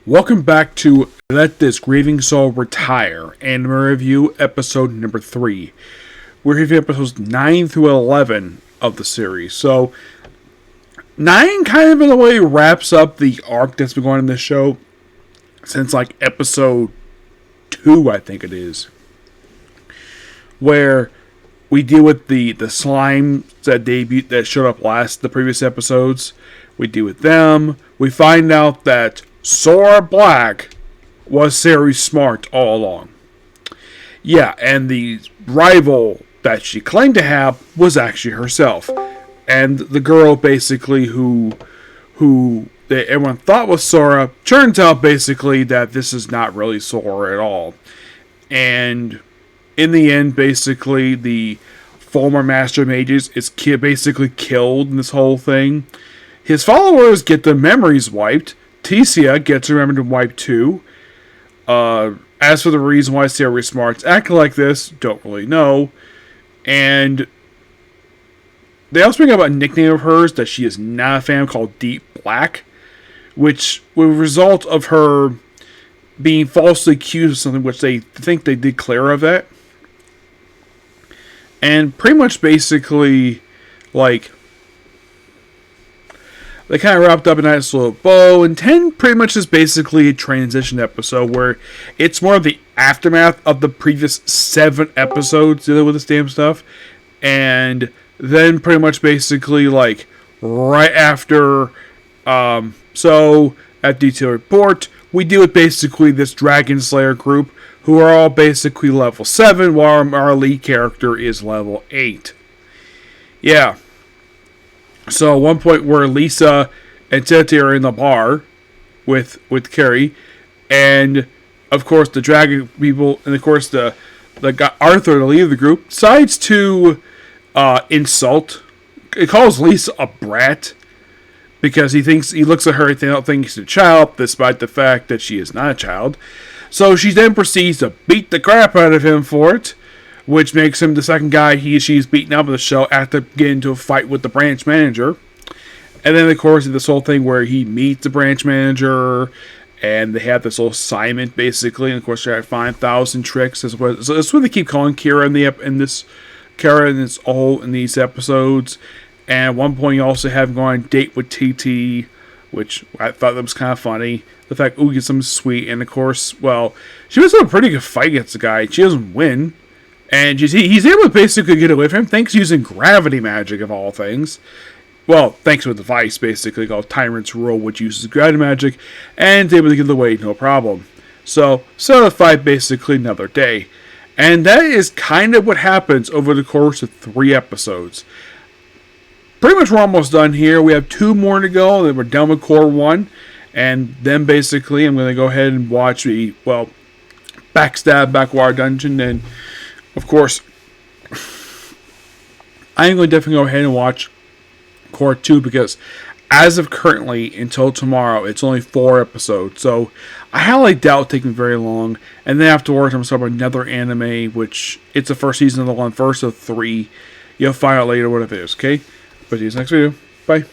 Welcome back to Let This Grieving Soul Retire, Anime Review, episode number 3. We're reviewing episodes 9 through 11 of the series. So, 9 kind of in a way wraps up the arc that's been going on in this show since like episode 2, I think it is. Where we deal with the slime that showed up the previous episodes. We deal with them. We find out that Sora Black was Sari Smart all along. Yeah, and the rival that she claimed to have was actually herself. And the girl basically who everyone thought was Sora, turns out basically that this is not really Sora at all. And in the end, basically, the former Master Mages is basically killed in this whole thing. His followers get their memories wiped. Tecia gets her memory wiped too. As for the reason why Sari Smart's acting like this, don't really know. And they also bring up a nickname of hers that she is not a fan of called Deep Black, which will result of her being falsely accused of something which they think they did clear of that. And pretty much basically, like, they kind of wrapped up a nice little bow, and 10 pretty much is basically a transition episode where it's more of the aftermath of the previous 7 episodes dealing with this damn stuff. And then pretty much basically, like, right after, so at Detail Report, we deal with basically this Dragon Slayer group who are all basically level 7, while our lead character is level 8. Yeah. So at one point where Lisa and Tete are in the bar with Carrie, and of course the dragon people, and of course the guy Arthur, the leader of the group, decides to insult. It calls Lisa a brat because he looks at her and don't think she's a child, despite the fact that she is not a child. So she then proceeds to beat the crap out of him for it, which makes him the second guy she's beaten up in the show after getting into a fight with the branch manager. And then, of course, this whole thing where he meets the branch manager, and they have this little assignment, basically. And, of course, they have 5,000 tricks. So that's what they keep calling Kira in these episodes. And at one point, you also have him go on a date with TT, which I thought that was kind of funny. The fact Oogie gets something sweet. And, of course, well, she was in a pretty good fight against the guy. She doesn't win. And he's able to basically get away from him thanks to using gravity magic, of all things. Well, thanks to a device, basically, called Tyrant's Rule, which uses gravity magic, and is able to get away, no problem. So the fight, basically, another day. And that is kind of what happens over the course of 3 episodes. Pretty much we're almost done here. We have 2 more to go, and then we're done with Core 1. And then, basically, I'm going to go ahead and watch the, Backstab Backwire Dungeon, and of course, I'm going to definitely go ahead and watch Core 2 because as of currently, until tomorrow, it's only 4 episodes. So I highly doubt taking very long. And then afterwards, I'm going to start another anime, which it's the first season of the first of 3. You'll find out later what it is, okay? But see you next video. Bye.